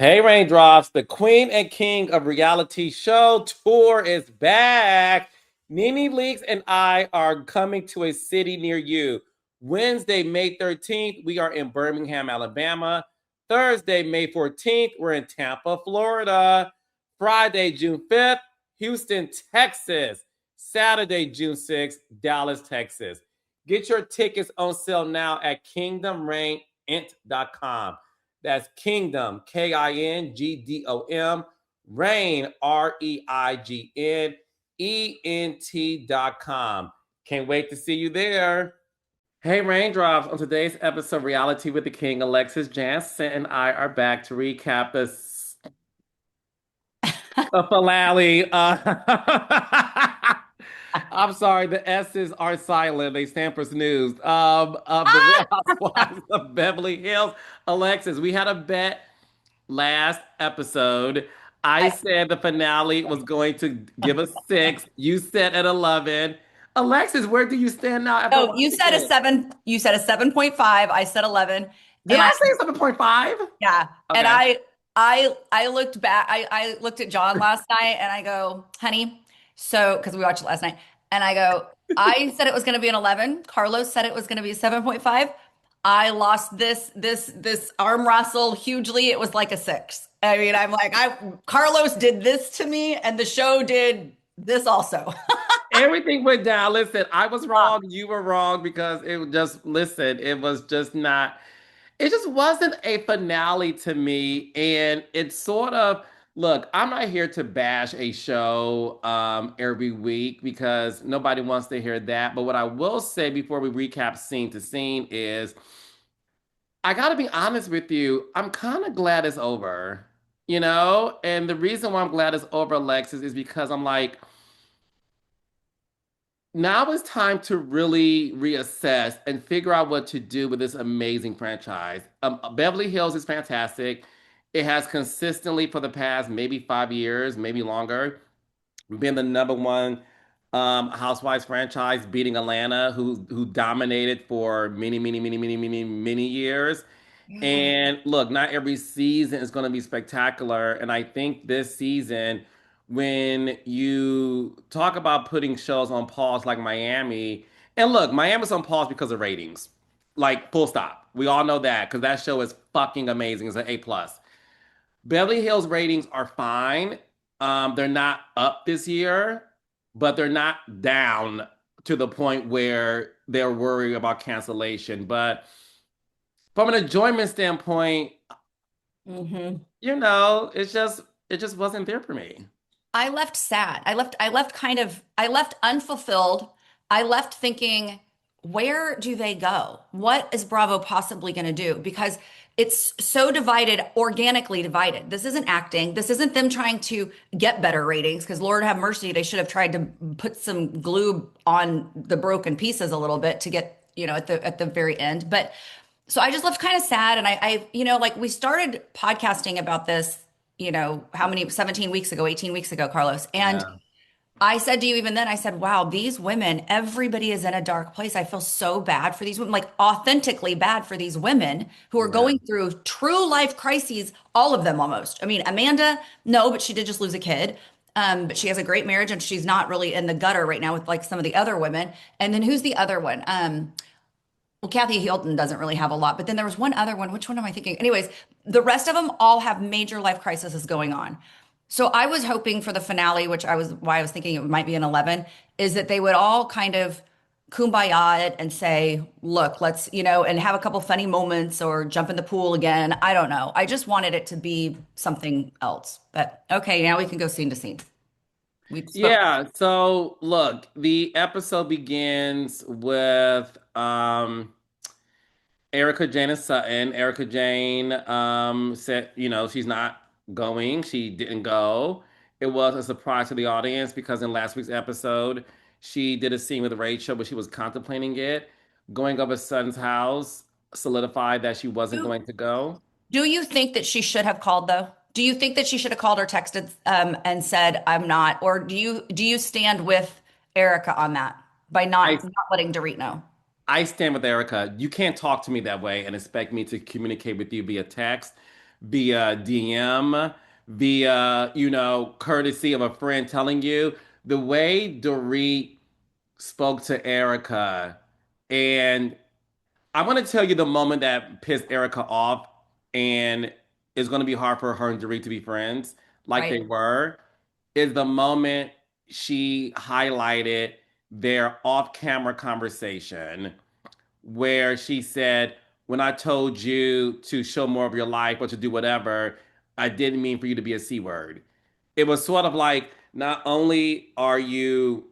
Hey Raindrops, the queen and king of reality show tour is back. Nene Leakes and I are coming to a city near you. Wednesday, May 13th, we are in Birmingham, Alabama. Thursday, May 14th, we're in Tampa, Florida. Friday, June 5th, Houston, Texas. Saturday, June 6th, Dallas, Texas. Get your tickets on sale now at kingdomreignt.com. That's Kingdom, KINGDOM, Reign, REIGNENT.com. Can't wait to see you there. Hey, Raindrops. On today's episode of Reality with the King, Alexis Jansen and I are back to recap the finale. I'm sorry, the S's are silent. They stand for snooze. Of the Real Housewives of Beverly Hills. Alexis, we had a bet last episode. I said the finale was going to give us 6. You said at 11. Alexis, where do you stand now after No, you watching said a it? 7. You said a 7.5. I said 11. Did And I I say 7.5? yeah. And Okay. I looked back. I looked at John last night and I go, honey, so because we watched it last night, and I go, I said it was going to be an 11. Carlos said it was going to be a 7.5. I lost this arm wrestle hugely. It was like a 6. I mean, I'm like, Carlos did this to me, and the show did this also. Everything went down. Listen, I was wrong. You were wrong because it just, listen, it was just not, it just wasn't a finale to me. And it's sort of, look, I'm not here to bash a show every week because nobody wants to hear that. But what I will say before we recap scene to scene is I got to be honest with you. I'm kind of glad it's over, you know? And the reason why I'm glad it's over, Alexis, is because I'm like, now it's time to really reassess and figure out what to do with this amazing franchise. Beverly Hills is fantastic. It has consistently for the past maybe 5 years, maybe longer, been the number one Housewives franchise, beating Atlanta, who dominated for many years. Yeah. And look, not every season is going to be spectacular. And I think this season, when you talk about putting shows on pause like Miami, and look, Miami's on pause because of ratings, like full stop. We all know that because that show is fucking amazing. It's an A plus. Beverly Hills ratings are fine. They're not up this year, but they're not down to the point where they're worried about cancellation. But from an enjoyment standpoint, hmm it just wasn't there for me. I left sad. I left unfulfilled. I left thinking, where do they go? What is Bravo possibly going to do? Because it's so divided, organically divided. This isn't acting. This isn't them trying to get better ratings, because Lord have mercy, they should have tried to put some glue on the broken pieces a little bit to get, at the very end. But so I just left kind of sad. And like we started podcasting about this, how many, 17 weeks ago, 18 weeks ago, Carlos. And Yeah, I said to you even then, I said, wow, these women, everybody is in a dark place. I feel so bad for these women, like authentically bad for these women who are yeah, going through true life crises, all of them almost. I mean, Amanda, no, but she did just lose a kid. But she has a great marriage and she's not really in the gutter right now with like some of the other women. And then who's the other one? Well, Kathy Hilton doesn't really have a lot, but then there was one other one. Which one am I thinking? Anyways, the rest of them all have major life crises going on. So I was hoping for the finale, which why I was thinking it might be an 11, is that they would all kind of kumbaya it and say, look, let's, and have a couple funny moments or jump in the pool again. I don't know. I just wanted it to be something else. But okay, now we can go scene to scene. We spoke. yeah. So look, the episode begins with Erica Jane and Sutton. Erica Jane said, she's not going. She didn't go. It was a surprise to the audience because in last week's episode, she did a scene with Rachel, but she was contemplating it. Going over Sutton's house solidified that she wasn't Do, going to go. do you think that she should have called though? Do you think that she should have called or texted and said, I'm not? Or do you stand with Erica on that by I not letting Dorit know? I stand with Erica. You can't talk to me that way and expect me to communicate with you via text via DM, via, courtesy of a friend telling you. The way Dorit spoke to Erica, and I want to tell you the moment that pissed Erica off, and it's going to be hard for her and Dorit to be friends like they Right. were, is the moment she highlighted their off-camera conversation where she said, "When I told you to show more of your life or to do whatever, I didn't mean for you to be a C word." It was sort of like, not only are you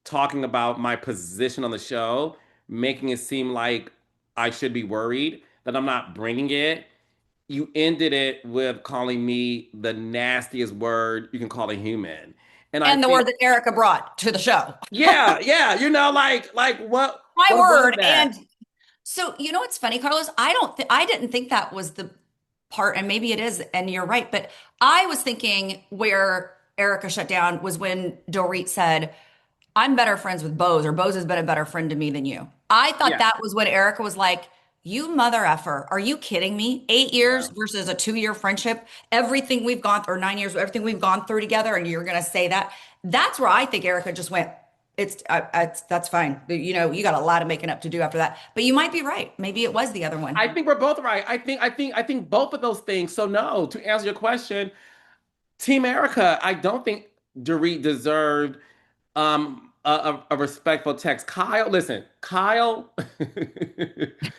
talking about my position on the show, making it seem like I should be worried that I'm not bringing it, you ended it with calling me the nastiest word you can call a human. And I And the think, word that Erica brought to the show. yeah, yeah, like My what was word. that? And so, you know what's funny, Carlos? I didn't think that was the part, and maybe it is, and you're right, but I was thinking where Erica shut down was when Dorit said, "I'm better friends with Bose," or "Bose has been a better friend to me than you." I thought Yeah, that was when Erica was like, "You mother effer. Are you kidding me? 8 years yeah. versus a 2 year friendship. Everything we've gone or 9 years, everything we've gone through together, and you're gonna say that?" That's where I think Erica just went, that's fine. You know, you got a lot of making up to do after that. But you might be right. Maybe it was the other one. I think we're both right. I think both of those things. So no, to answer your question, Team Erica, I don't think Dorit deserved a respectful text. Kyle, listen, Kyle.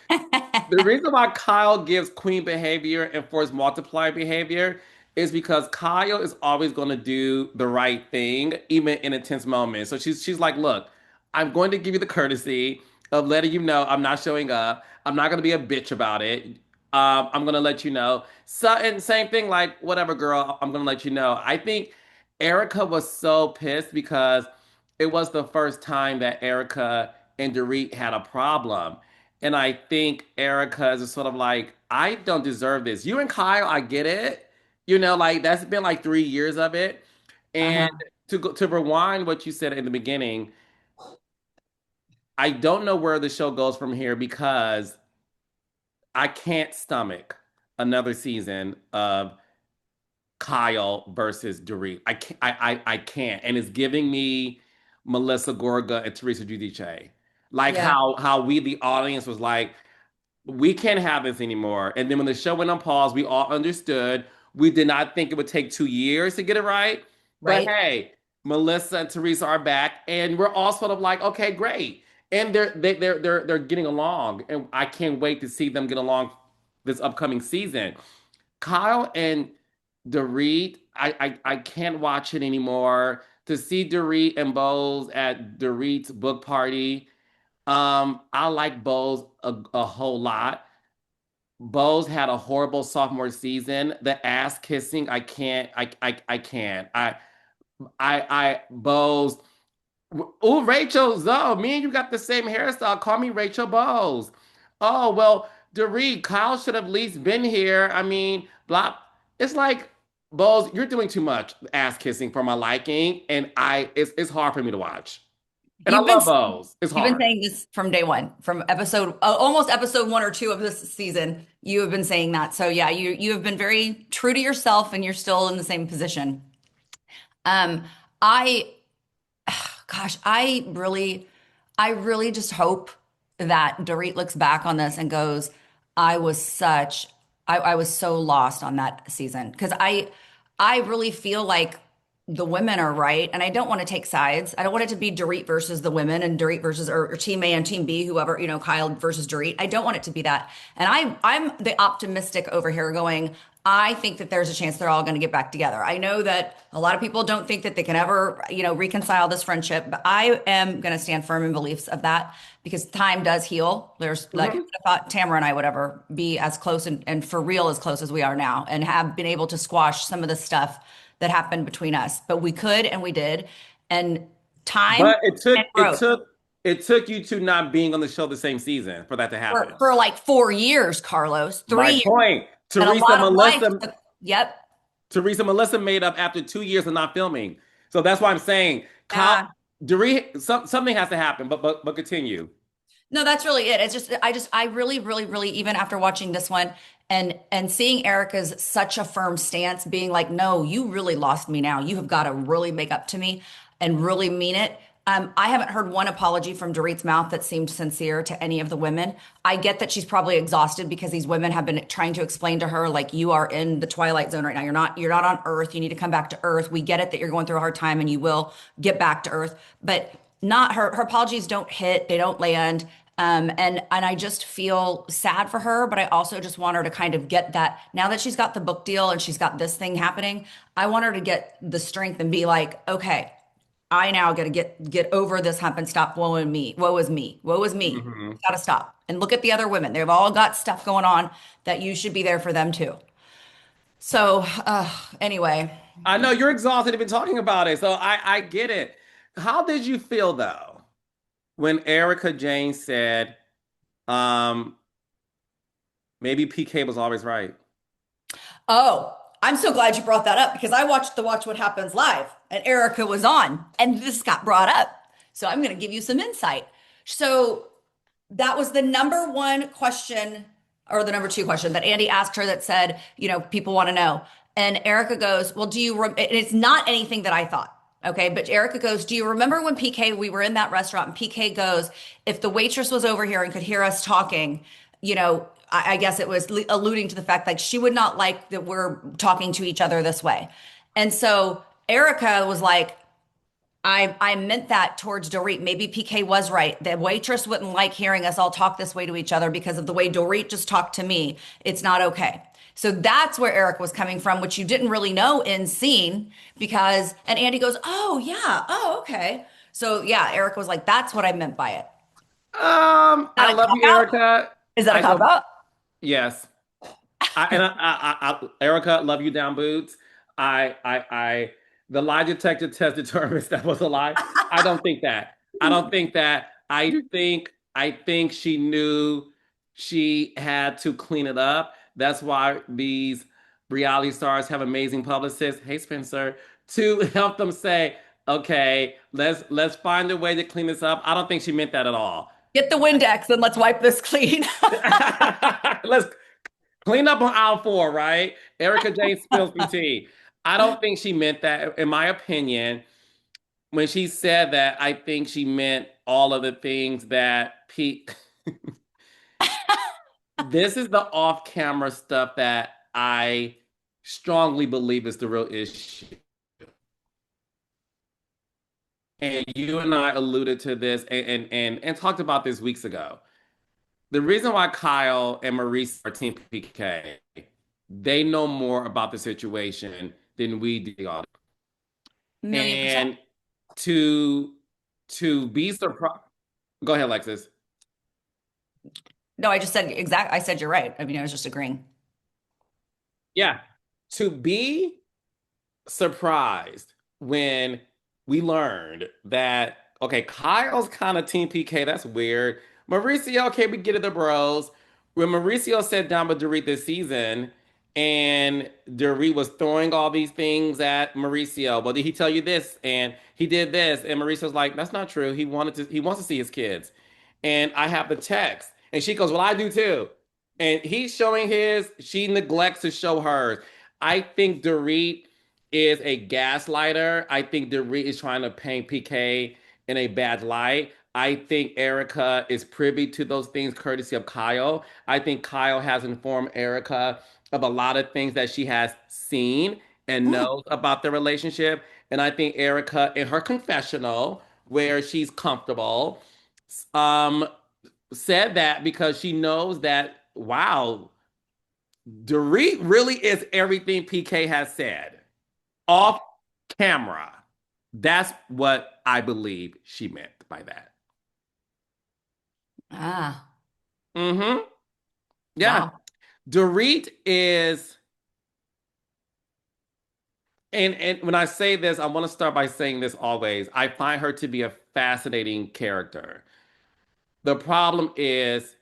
The reason why Kyle gives queen behavior and force multiplier behavior is because Kyle is always going to do the right thing, even in intense moments. So she's like, look, I'm going to give you the courtesy of letting you know I'm not showing up. I'm not going to be a bitch about it. I'm going to let you know. So, and same thing, like, whatever, girl, I'm going to let you know. I think Erica was so pissed because it was the first time that Erica and Dorit had a problem. And I think Erica is sort of like, I don't deserve this. You and Kyle, I get it. Like, that's been like 3 years of it. And Uh-huh. to rewind what you said in the beginning, I don't know where the show goes from here because I can't stomach another season of Kyle versus Dorit. I can't, I can't. And it's giving me Melissa Gorga and Teresa Giudice. Like Yeah, how we, the audience, was like, we can't have this anymore. And then when the show went on pause, we all understood. We did not think it would take 2 years to get it right. But right. hey, Melissa and Teresa are back, and we're all sort of like, okay, great. And they're getting along, and I can't wait to see them get along this upcoming season. Kyle and Dorit, I can't watch it anymore. To see Dorit and Bose at Dorit's book party, I like Bose a whole lot. Bose had a horrible sophomore season. The ass kissing, I can't. I can't. Bose. Oh, Rachel Zoe, me and you got the same hairstyle. Call me Rachel Bose. Oh, well, Dorit, Kyle should have at least been here. I mean, blah. It's like, Bose, you're doing too much ass kissing for my liking, and it's hard for me to watch. And I You've been love Bose. It's you've been hard. saying this from day one, from almost episode 1 or 2 of this season. You have been saying that. So yeah, you have been very true to yourself, and you're still in the same position. Um, I Gosh, I really just hope that Dorit looks back on this and goes, I was so lost on that season because I really feel like the women are right, and I don't want to take sides. I don't want it to be Dorit versus the women and Dorit versus or Team A and Team B, whoever, Kyle versus Dorit. I don't want it to be that. And I'm the optimistic over here going, I think that there's a chance they're all going to get back together. I know that a lot of people don't think that they can ever, reconcile this friendship, but I am going to stand firm in beliefs of that because time does heal. There's like, I Mhm. thought Tamara and I would ever be as close and for real as close as we are now and have been able to squash some of the stuff that happened between us. But we could and we did. And time But and growth it took you two not being on the show the same season for that to happen. for like 4 years, Carlos, My 3 years, point. and a lot of life. Yep. Teresa Melissa made up after 2 years of not filming. So that's why I'm saying, Kyle, Yeah. something has to happen. But continue. No, that's really it. It's just I really, really, really, even after watching this one, And seeing Erica's such a firm stance, being like, no, you really lost me now. You have got to really make up to me and really mean it. I haven't heard one apology from Dorit's mouth that seemed sincere to any of the women. I get that she's probably exhausted because these women have been trying to explain to her, like, you are in the twilight zone right now. You're not on Earth. You need to come back to Earth. We get it that you're going through a hard time and you will get back to Earth. But not her apologies don't hit, they don't land. And I just feel sad for her, but I also just want her to kind of get that now that she's got the book deal and she's got this thing happening. I want her to get the strength and be like, okay, I now got to get over this hump and stop woe and me, woe is me, woe is me. Hmm. Got to stop and look at the other women. They've all got stuff going on that you should be there for them too. So anyway, I know you're exhausted. You've been talking about it, so I get it. How did you feel though when Erica Jane said, um, maybe PK was always right? oh, I'm so glad you brought that up because I watched the Watch What Happens live and Erica was on and this got brought up. So I'm going to give you some insight. So that was the number one question or the number two question that Andy asked her that said, people want to know. And Erica goes, well, and it's not anything that I thought. Okay. But Erica goes, do you remember when PK, we were in that restaurant and PK goes, if the waitress was over here and could hear us talking, I guess it was alluding to the fact like she would not like that we're talking to each other this way. And so Erica was like, I meant that towards Dorit. Maybe PK was right. The waitress wouldn't like hearing us all talk this way to each other because of the way Dorit just talked to me. It's not okay. So that's where Eric was coming from, which you didn't really know in scene and Andy goes, oh, yeah. Oh, okay. So yeah, Eric was like, that's what I meant by it. I That a love cop you, out? Erica. Is that a I cop love out? yes. Erica, love you down boots. The lie detector test determines that was a lie. I don't think that. I don't think that. I think she knew she had to clean it up. That's why these reality stars have amazing publicists. Hey, Spencer, to help them say, okay, let's find a way to clean this up. I don't think she meant that at all. Get the Windex and let's wipe this clean. Let's clean up on aisle four, right? Erica Jane spilled some tea. I don't think she meant that. In my opinion, when she said that, I think she meant all of the things that Pete. This is the off-camera stuff that I strongly believe is the real issue. And you and I alluded to this and talked about this weeks ago. The reason why Kyle and Maurice are Team PK, they know more about the situation than we do. Million percent. And to to be surprised, go ahead, Lexus. No, I just said exact. I said you're right. I mean, I was just agreeing. Yeah, to be surprised when we learned that, okay, Kyle's kind of Team PK. That's weird. Mauricio, okay, we get it, the bros. When Mauricio sat down with Dorit this season and Dorit was throwing all these things at Mauricio, well, did he tell you this? And he did this. And Mauricio's like, that's not true. He wants to see his kids. And I have the text. And she goes, well, I do too. And he's showing his, she neglects to show hers. I think Dorit is a gaslighter. I think Dorit is trying to paint PK in a bad light. I think Erica is privy to those things courtesy of Kyle. I think Kyle has informed Erica of a lot of things that she has seen and Mm. knows about the relationship. And I think Erica, in her confessional, where she's comfortable, um, said that because she knows that, wow, Dorit really is everything PK has said off camera. That's what I believe she meant by that. Ah, Mm-hmm. Yeah. wow. Dorit is, and when I say this, I want to start by saying this always. I find her to be a fascinating character. The problem is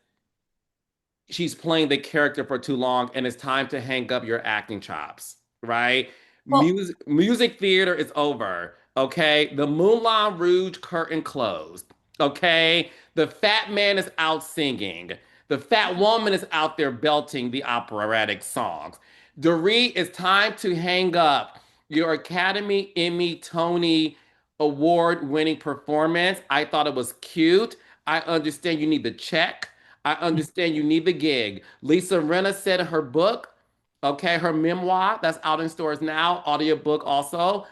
she's playing the character for too long and it's time to hang up your acting chops, right? Well, Music theater is over. Okay. The Moulin Rouge curtain closed. Okay. The fat man is out singing. The fat woman is out there belting the operatic songs. Dorit, it's time to hang up your Academy Emmy Tony award winning performance. I thought it was cute. I understand you need the check. I understand you need the gig. Lisa Rinna said in her book, okay, her memoir that's out in stores now, audiobook also.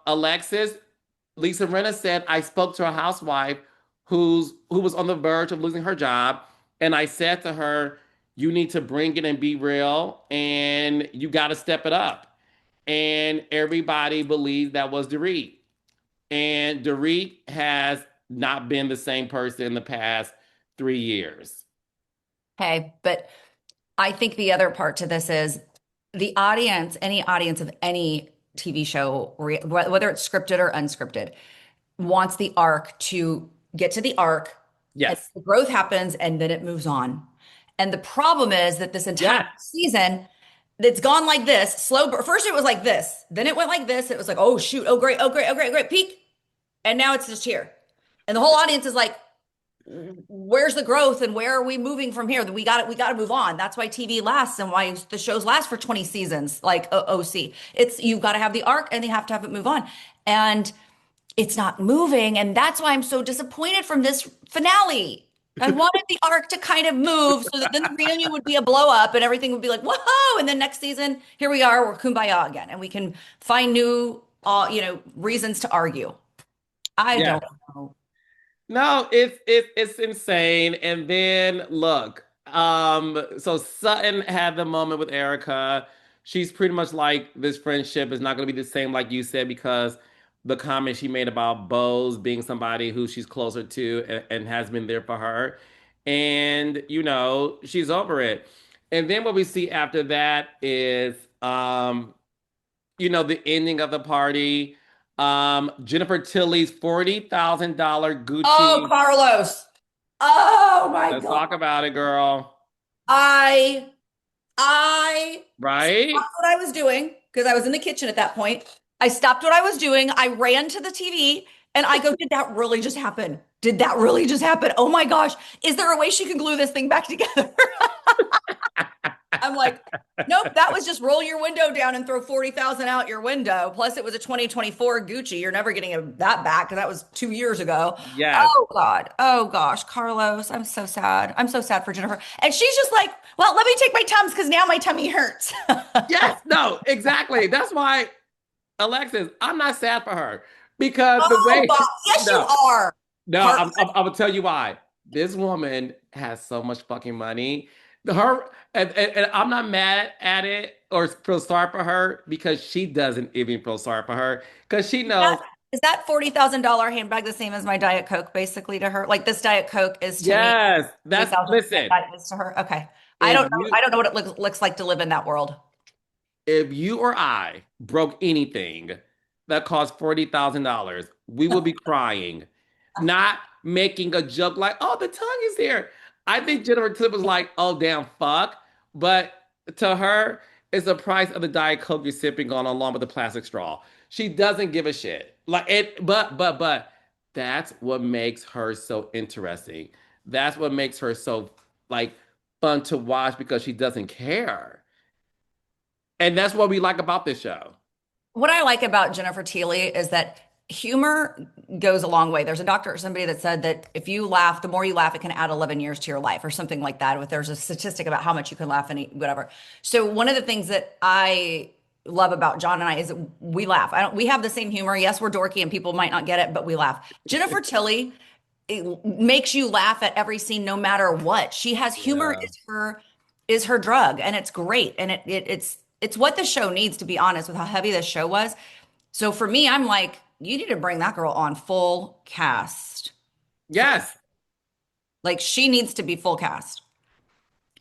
Alexis, Lisa Rinna said, I spoke to a housewife who was on the verge of losing her job, and I said to her, you need to bring it and be real, and you got to step it up. And everybody believed that was Dorit. And Dorit has not been the same person in the past 3 years. Okay, but I think the other part to this is the audience, any audience of any TV show, whether it's scripted or unscripted, wants the arc to get to the arc and Yes. the growth happens and then it moves on. And the problem is that this entire Yes. season, it's gone like this, slow. First it was like this, then it went like this. It was like, oh shoot, oh great, oh great, oh great, great, peak. And now it's just here. And the whole audience is like, where's the growth and where are we moving from here? We got to move on. That's why TV lasts and why the shows last for 20 seasons like OC. It's you've got to have the arc and they have to have it move on. And it's not moving and that's why I'm so disappointed from this finale. I wanted the arc to kind of move so that then the reunion would be a blow up and everything would be like, whoa. And then next season, here we are, we're kumbaya again. And we can find new, reasons to argue. I Yes. don't know. No, it's insane. And then look, so Sutton had the moment with Erica. She's pretty much like this friendship is not going to be the same, like you said, because the comment she made about Bose being somebody who she's closer to and has been there for her, and she's over it. And then what we see after that is, the ending of the party. Jennifer Tilly's $40,000 Oh, Gucci. Carlos. Oh my Let's God. talk about it, girl. I I Right? stopped what I was doing because I was in the kitchen at that point. I stopped what I was doing. I ran to the TV and I go, did that really just happen? Did that really just happen? Oh my gosh. Is there a way she can glue this thing back together? I'm like, nope, that was just roll your window down and throw 40,000 out your window. Plus it was a 2024 Gucci. You're never getting that back because that was 2 years ago. Yes. Oh God. Oh gosh, Carlos, I'm so sad. I'm so sad for Jennifer. And she's just like, well, let me take my Tums because now my tummy hurts. Yes. No, exactly. That's why, Alexis, I'm not sad for her because the Oh, way, Bob. Yes, you no, are. no, Carlos. I'm gonna tell you why. This woman has so much fucking money. Her and I'm not mad at it or feel sorry for her because she doesn't even feel sorry for her because she That, knows. is that $40,000 handbag the same as my Diet Coke basically to her? Like this Diet Coke is to me, Yes, that's 40,000 listen. that is to her. Okay. I If don't know. you I don't know what it looks like to live in that world. if you or I broke anything that cost $40,000, we would be crying, not making a joke like, "Oh, the tongue is here." I think Jennifer Clip was like, "Oh, damn, fuck," but to her, it's the price of the Diet Coke you're sipping on, along with the plastic straw. She doesn't give a shit. Like it, but that's what makes her so interesting. That's what makes her so like fun to watch because she doesn't care. And that's what we like about this show. What I like about Jennifer Teely is that humor goes a long way. There's a doctor or somebody that said that if you laugh, the more you laugh, it can add 11 years to your life or something like that. If there's a statistic about how much you can laugh and whatever. So one of the things that I love about John and I is that we laugh. We have the same humor. Yes, we're dorky and people might not get it, but we laugh. Jennifer Tilly, it makes you laugh at every scene no matter what. She has humor Yeah. is her drug and it's great and it's what the show needs, to be honest, with how heavy this show was. So for me, I'm like, you need to bring that girl on full cast. Yes. Like she needs to be full cast.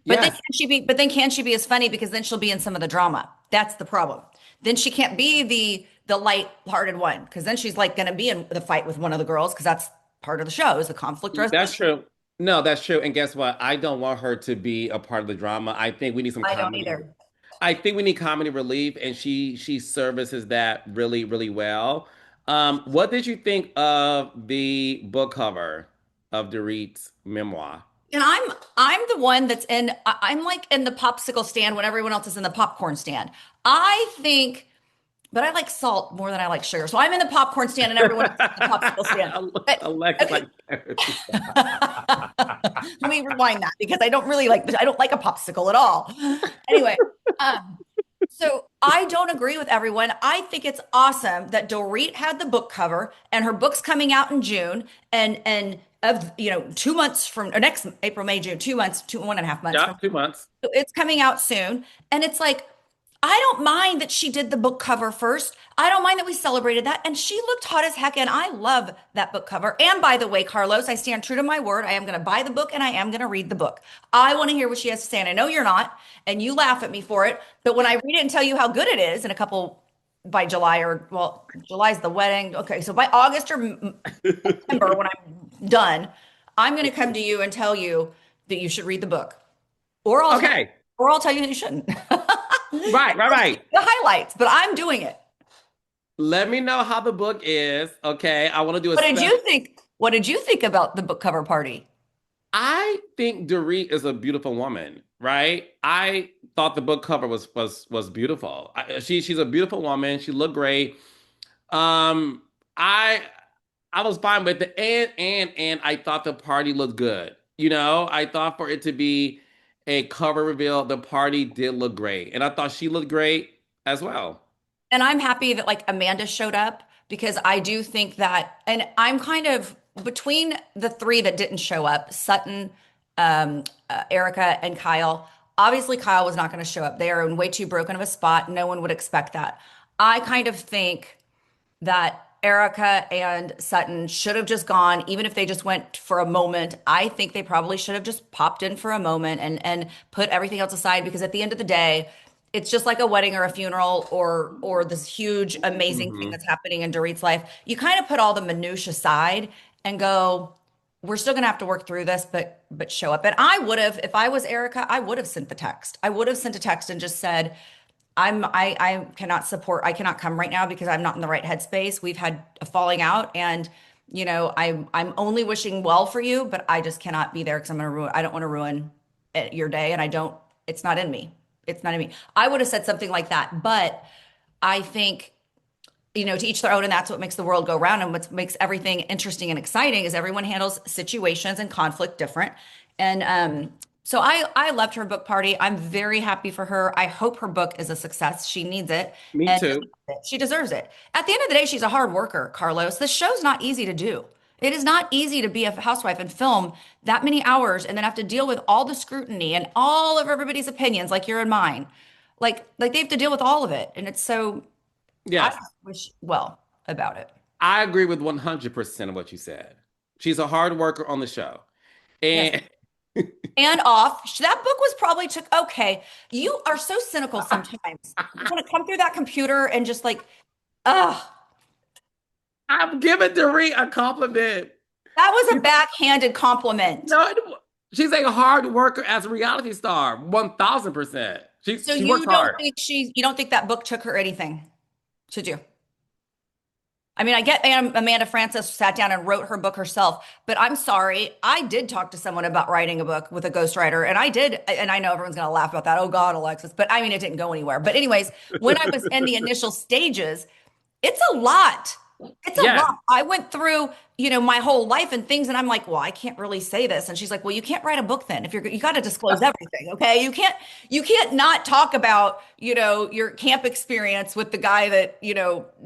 Yes. But then can she be as funny because then she'll be in some of the drama. That's the problem. Then she can't be the light-hearted one because then she's like going to be in the fight with one of the girls because that's part of the show is the conflict That's resolution. true. No, that's true. And guess what? I don't want her to be a part of the drama. I think we need some I don't comedy. either. I think we need comedy relief, and she services that really, really well. What did you think of the book cover of Dorit's memoir? And I'm the one that's in I'm like in the popsicle stand when everyone else is in the popcorn stand. I think but I like salt more than I like sugar. So I'm in the popcorn stand and everyone else is in the popsicle stand. But Alexis okay. like therapy. Let me rewind that because I don't like a popsicle at all. Anyway, um so I don't agree with everyone. I think it's awesome that Dorit had the book cover and her book's coming out in June and of 2 months from or next April, May, June, 2 months, 1.5 months from Yep, 2 months. so it's coming out soon. And it's like, I don't mind that she did the book cover first. I don't mind that we celebrated that. And she looked hot as heck. And I love that book cover. And by the way, Carlos, I stand true to my word. I am going to buy the book and I am going to read the book. I want to hear what she has to say. And I know you're not. And you laugh at me for it. But when I read it and tell you how good it is in a couple by July or, well, July's the wedding. Okay. So by August or September, when I'm done, I'm going to come to you and tell you that you should read the book. Or I'll tell Okay. or I'll tell you that you shouldn't. Right, right, right. The highlights, but I'm doing it. Let me know how the book is. Okay. I want to do a What did special. you think? What did you think about the book cover party? I think Dorit is a beautiful woman, right? I thought the book cover was beautiful. She's a beautiful woman. She looked great. Um, I I was fine with it, and I thought the party looked good. I thought for it to be a cover reveal, the party did look great, and I thought she looked great as well. And I'm happy that like Amanda showed up because I do think that, and I'm kind of between the three that didn't show up, Sutton, Erica, and Kyle. Obviously, Kyle was not going to show up. They are in way too broken of a spot. No one would expect that. I kind of think that Erica and Sutton should have just gone, even if they just went for a moment. I think they probably should have just popped in for a moment and put everything else aside because at the end of the day, it's just like a wedding or a funeral or this huge amazing thing Hmm. that's happening in Dorit's life. You kind of put all the minutia aside and go, we're still gonna have to work through this, but show up. And I would have, if I was Erica, I would have sent the text. I would have sent a text and just said, I cannot support, I cannot come right now because I'm not in the right headspace. We've had a falling out and I'm only wishing well for you, but I just cannot be there because I don't want to ruin your day and it's not in me. It's not in me. I would have said something like that, but I think to each their own, and that's what makes the world go round. And what makes everything interesting and exciting is everyone handles situations and conflict different. And so I loved her book party. I'm very happy for her. I hope her book is a success. She needs it, Me and too. she deserves it. At the end of the day, she's a hard worker, Carlos. This show's not easy to do. It is not easy to be a housewife and film that many hours and then have to deal with all the scrutiny and all of everybody's opinions, like your and mine. Like they have to deal with all of it, and it's so. I Yes, just wish well about it. I agree with 100% of what you said. She's a hard worker on the show, Yes. and And off. That book was probably took, okay. You are so cynical sometimes. You want to come through that computer and just like, ugh, I'm giving Dorit a compliment. that was a backhanded compliment. No, she's a hard worker as a reality star, 1000%. She So she works hard. you don't think that book took her anything to do? I mean, I get Amanda Francis sat down and wrote her book herself, but I'm sorry. I did talk to someone about writing a book with a ghostwriter, and I did, and I know everyone's going to laugh about that. Oh God, Alexis. But I mean, it didn't go anywhere. But anyways, when I was in the initial stages, it's a lot. It's a Yes, lot. I went through, my whole life and things, and I'm like, well, I can't really say this. And she's like, well, you can't write a book then. If you got to disclose everything, okay? You can't not talk about, your camp experience with the guy that,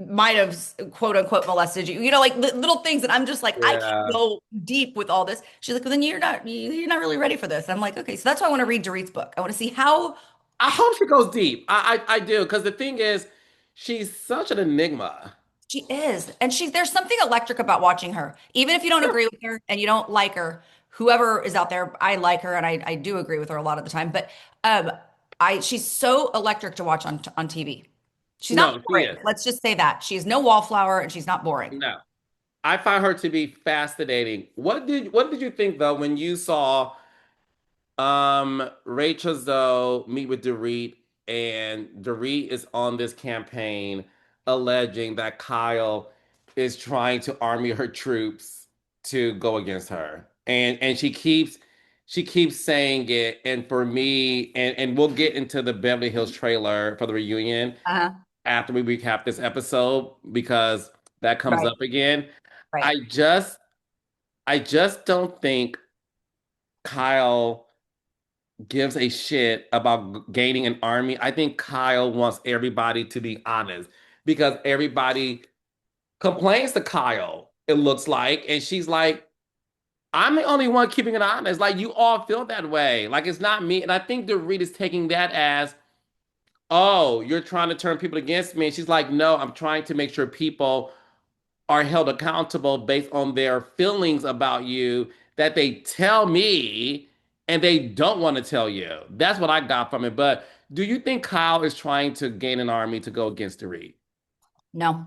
might have quote unquote molested you. Like little things that I'm just like, I can't yeah. go deep with all this. She's like, well, then you're not really ready for this. I'm like, okay, so that's why I want to read Dorit's book. I want to see how I hope she goes deep. I do because the thing is, she's such an enigma. she is. And there's something electric about watching her. Even if you don't agree with her and you don't like her, whoever is out there, I like her and I do agree with her a lot of the time. But she's so electric to watch on TV. She's not No, she boring. is. Let's just say that. She's no wallflower and she's not boring. No, I find her to be fascinating. What did you think though when you saw Rachel Zoe meet with Dorit and Dorit is on this campaign alleging that Kyle is trying to army her troops to go against her. And she keeps she keeps saying it. And for me, and we'll get into the Beverly Hills trailer for the reunion Uh-huh. after we recap this episode because that comes Right, up again. right. I just I just don't think Kyle gives a shit about gaining an army. I think Kyle wants everybody to be honest because everybody complains to Kyle, it looks like, and she's like, I'm the only one keeping it honest. Like you all feel that way. Like it's not me. And I think Dorit is taking that as, oh, you're trying to turn people against me. And she's like, no, I'm trying to make sure people are held accountable based on their feelings about you that they tell me and they don't want to tell you. That's what I got from it. But do you think Kyle is trying to gain an army to go against Dorit? No.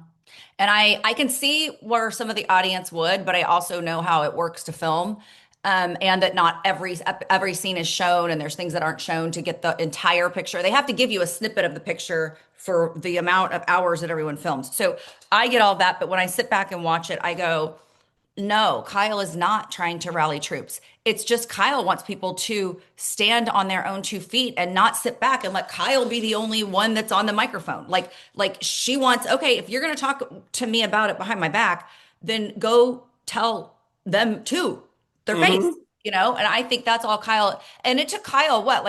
And I can see where some of the audience would, but I also know how it works to film. And that not every scene is shown, and there's things that aren't shown to get the entire picture. They have to give you a snippet of the picture for the amount of hours that everyone films. So I get all that, but when I sit back and watch it, I go, no, Kyle is not trying to rally troops. It's just Kyle wants people to stand on their own 2 feet and not sit back and let Kyle be the only one that's on the microphone. Like she wants, okay, if you're going to talk to me about it behind my back, then go tell them to their face, Hmm. you know? And I think that's all Kyle. And it took Kyle what?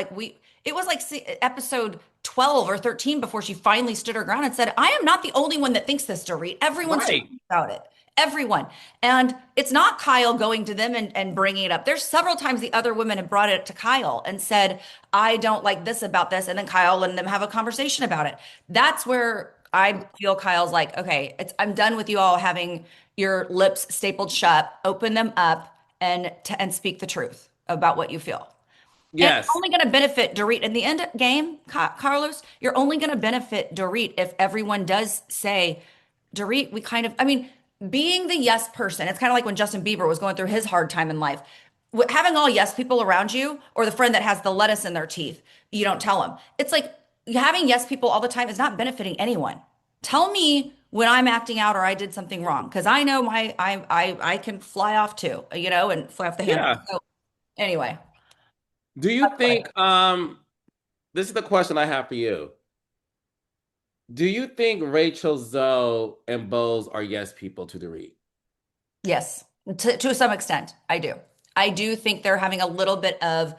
It was like episode 12 or 13 before she finally stood her ground and said, I am not the only one that thinks this, Dorit. Everyone's Right. talking about it. Everyone. And it's not Kyle going to them and bringing it up. There's several times the other women have brought it to Kyle and said, I don't like this about this. And then Kyle and them have a conversation about it. That's where I feel Kyle's like, okay, I'm done with you all having your lips stapled shut. Open them up and speak the truth about what you feel. And it's Yes. only going to benefit Dorit in the end game, Carlos. You're only going to benefit Dorit if everyone does say, Dorit, I mean, being the yes person, it's kind of like when Justin Bieber was going through his hard time in life. Having all yes people around you, or the friend that has the lettuce in their teeth, you don't tell them. It's like having yes people all the time is not benefiting anyone. Tell me when I'm acting out or I did something wrong, because I know I can fly off too, and fly off the handle. Yeah. So anyway, Do you think this is the question I have for you. Do you think Rachel, Zoe, and Bose are yes people to the read? yes, to some extent, I do. I do think they're having a little bit of.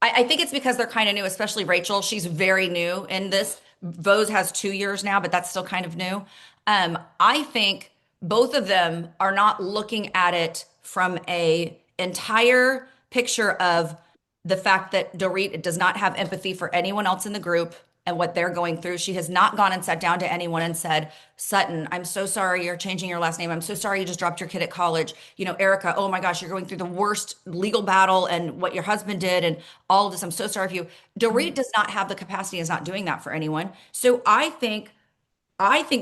I think it's because they're kind of new, especially Rachel. She's very new in this. Vose has 2 years now, but that's still kind of new. I think both of them are not looking at it from a entire picture of the fact that Dorit does not have empathy for anyone else in the group and what they're going through. She has not gone and sat down to anyone and said, Sutton, I'm so sorry you're changing your last name. I'm so sorry you just dropped your kid at college. Erica, oh my gosh, you're going through the worst legal battle and what your husband did and all of this. I'm so sorry for you. Dorit does not have the capacity, is not doing that for anyone. So I think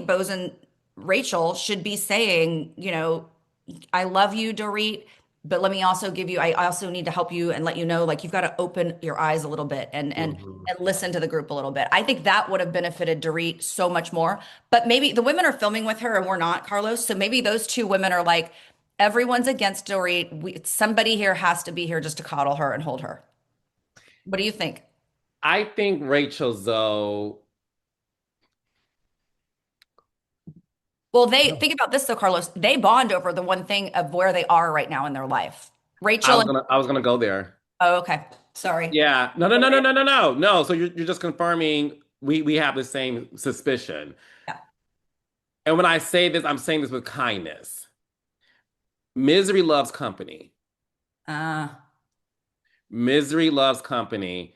Bose and Rachel should be saying, I love you, Dorit, but let me also I also need to help you and let you know, like, you've got to open your eyes a little bit Mhm. and listen to the group a little bit. I think that would have benefited Dorit so much more. But maybe the women are filming with her and we're not, Carlos. So maybe those two women are like, everyone's against Dorit. Somebody here has to be here just to coddle her and hold her. What do you think? I think Rachel, Zoe. Well, they think about this though, Carlos. They bond over the one thing of where they are right now in their life. I Rachel was and gonna I was gonna go there. oh, okay. Sorry. Yeah. No, no, no, no, no, no, no. No. So you're just confirming we have the same suspicion. Yeah. And when I say this, I'm saying this with kindness. Misery loves company. Uh, Misery loves company.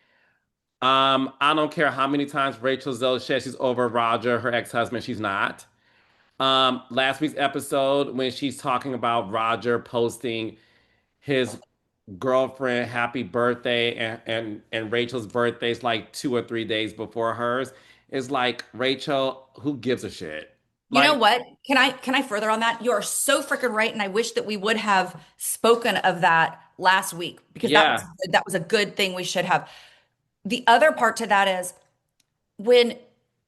I don't care how many times Rachel Zoe says she's over Roger, her ex-husband. She's not. Last week's episode, when she's talking about Roger posting his girlfriend happy birthday and Rachel's birthday is like 2 or 3 days before hers, is like, Rachel, who gives a shit? you know Like, what? Can I further on that? You are so freaking right, and I wish that we would have spoken of that last week because yeah, that was a good thing we should have. The other part to that is when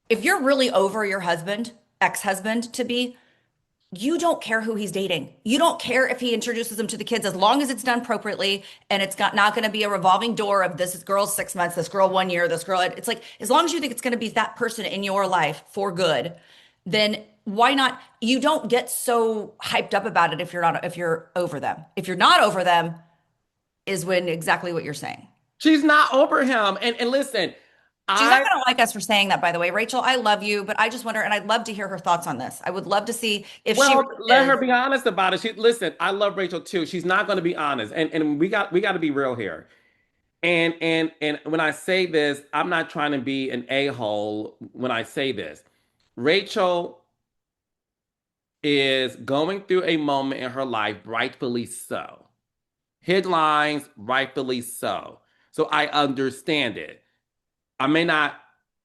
if you're really over your husband, ex-husband to be, you don't care who he's dating. You don't care if he introduces them to the kids as long as it's done appropriately and it's got not going to be a revolving door of this girl's 6 months, this girl 1 year, this girl. It's like as long as you think it's going to be that person in your life for good, then why not? You don't get so hyped up about it if you're over them. If you're not over them, is when exactly what you're saying. She's not over him. And listen, She's not I going to like us for saying that, by the way. Rachel, I love you, but I just wonder, and I'd love to hear her thoughts on this. I would love to see if she well, let really her is. be honest about it. She listen, I love Rachel too. She's not going to be honest. And we got to be real here. And when I say this, I'm not trying to be an a-hole when I say this. Rachel is going through a moment in her life, rightfully so. Headlines, rightfully so. So I understand it. I may not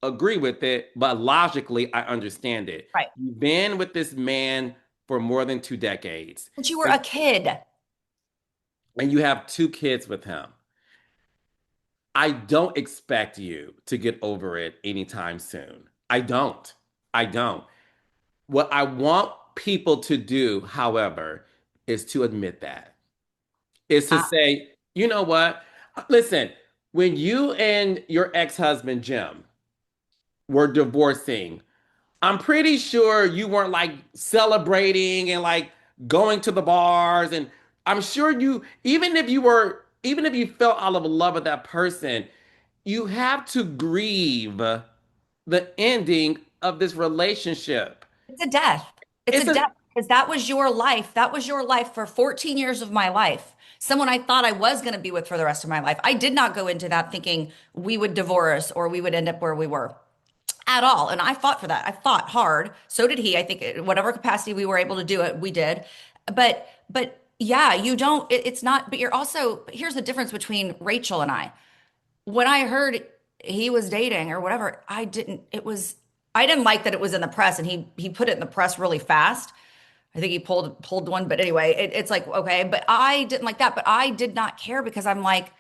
agree with it, but logically, I understand it. Right. You've been with this man for more than 2 decades, But you were and, a kid. and you have 2 kids with him. I don't expect you to get over it anytime soon. I don't. I don't. What I want people to do, however, is to admit that. Is to Uh, say, you know what? Listen, when you and your ex-husband, Jim, were divorcing, I'm pretty sure you weren't like celebrating and like going to the bars. And I'm sure you, even if you fell out of love with that person, you have to grieve the ending of this relationship. it's a death. It's a It's a, death because that was your life. That was your life for 14 years of my life. Someone I thought I was going to be with for the rest of my life. I did not go into that thinking we would divorce or we would end up where we were at all. And I fought for that. I fought hard. So did he. I think whatever capacity we were able to do it, we did. But yeah, you don't, it's not, but you're also, but here's the difference between Rachel and I. When I heard he was dating or whatever, I didn't like that it was in the press and he put it in the press really fast. I think he pulled one, but anyway, it's like okay, but I didn't like that. But I did not care because I'm like,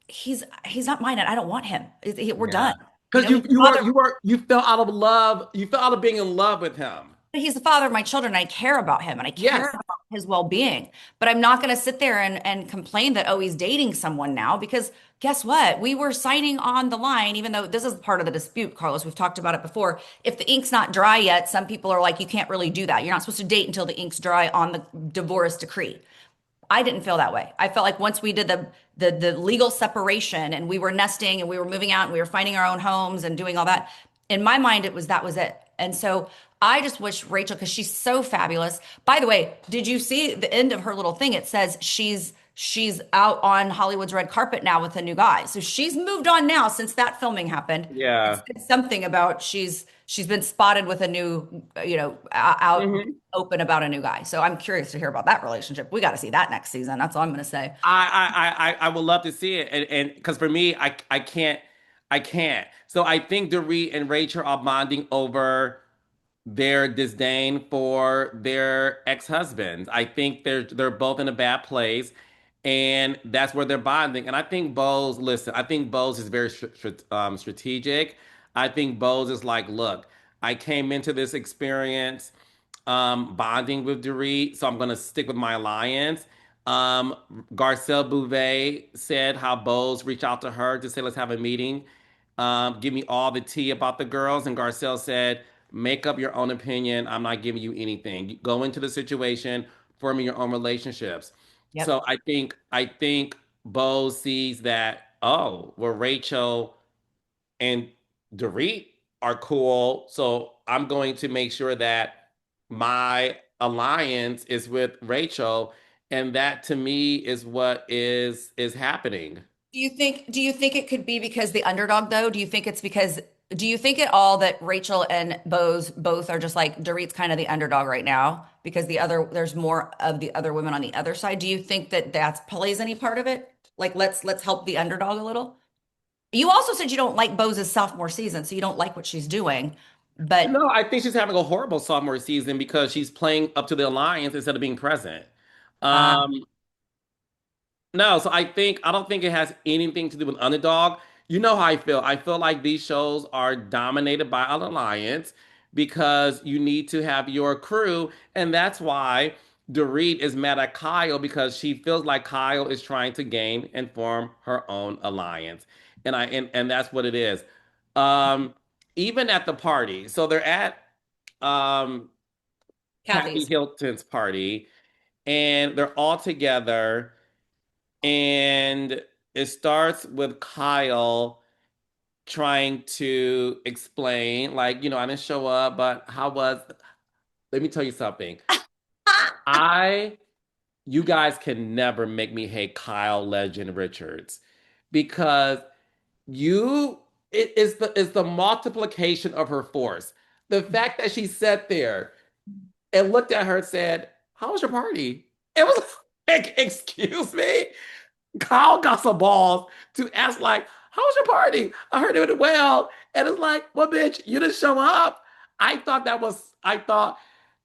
he's not mine, and I don't want him. We're yeah. done. Because He's the father. you fell out of love. You fell out of being in love with him. He's the father of my children. I care about him and I care Yes. about his well-being. But I'm not going to sit there and complain that, oh, he's dating someone now because guess what? We were signing on the line, even though this is part of the dispute, Carlos. We've talked about it before. If the ink's not dry yet, some people are like, you can't really do that. You're not supposed to date until the ink's dry on the divorce decree. I didn't feel that way. I felt like once we did the legal separation and we were nesting and we were moving out and we were finding our own homes and doing all that, in my mind that was it. And so I just wish Rachel, because she's so fabulous. By the way, did you see the end of her little thing? It says she's out on Hollywood's red carpet now with a new guy. So she's moved on now since that filming happened. Yeah. It's something about she's been spotted with a new, out Mhm. open about a new guy. So I'm curious to hear about that relationship. We got to see that next season. That's all I'm going to say. I would love to see it, and because for me, I can't. So I think Dorit and Rachel are bonding over their disdain for their ex-husbands. I think they're both in a bad place, and that's where they're bonding. And I think Bose, listen, I think Bose is very strategic. I think Bose is like, look, I came into this experience bonding with Dorit, so I'm gonna stick with my alliance. Um, Garcelle Bouvet said how Bose reached out to her to say, let's have a meeting. Give me all the tea about the girls. And Garcelle said, make up your own opinion. I'm not giving you anything. Go into the situation, forming your own relationships. Yep. So I think Bose sees that, oh, well, Rachel and Dorit are cool. So I'm going to make sure that my alliance is with Rachel. And that to me is what is happening. Do you think it could be because the underdog though? Do you think at all that Rachel and Bose both are just like Dorit's kind of the underdog right now because there's more of the other women on the other side? Do you think that plays any part of it? Like let's help the underdog a little. You also said you don't like Bose's sophomore season, so you don't like what she's doing. But No, I think she's having a horrible sophomore season because she's playing up to the alliance instead of being present. uh, Um, no, so I don't think it has anything to do with underdog. You know how I feel. I feel like these shows are dominated by an alliance. because you need to have your crew. And that's why Dorit is mad at Kyle because she feels like Kyle is trying to gain and form her own alliance. And that's what it is. Um, Even at the party. So they're at um Kathy Kathy's. Hilton's party and they're all together and it starts with Kyle trying to explain, like, I didn't show up, but let me tell you something. I, you guys can never make me hate Kyle Legend Richards because you, it's the multiplication of her force. The fact that she sat there and looked at her and said, "How was your party?" It was like, excuse me? Kyle got some balls to ask, like, how was your party? I heard it went well. And it's like, well, bitch, you didn't show up. I thought Kyle,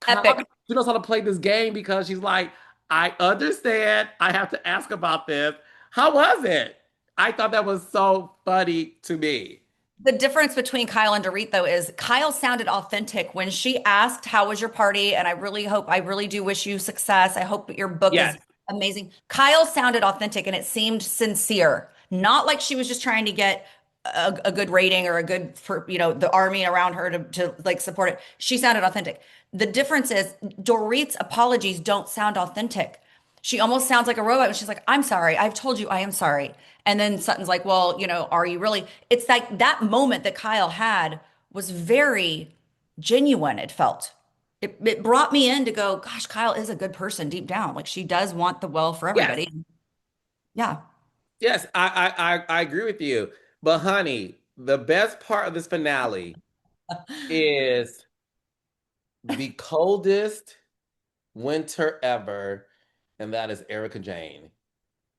Epic. she knows how to play this game because she's like, I understand. I have to ask about this. How was it? I thought that was so funny to me. The difference between Kyle and Dorit, though, is Kyle sounded authentic when she asked, "How was your party?" And I really do wish you success. I hope your book is Yes, amazing. Kyle sounded authentic and it seemed sincere, not like she was just trying to get a good rating or a good for, the army around her to like support it. She sounded authentic. The difference is Dorit's apologies don't sound authentic. She almost sounds like a robot when she's like, "I'm sorry. I've told you I am sorry." And then Sutton's like, "Well, are you really?" It's like that moment that Kyle had was very genuine, it felt. It brought me in to go, gosh, Kyle is a good person deep down. Like she does want the well for yes, everybody. Yeah. yes. I agree with you. But honey, the best part of this finale is the coldest winter ever, and that is Erica Jane.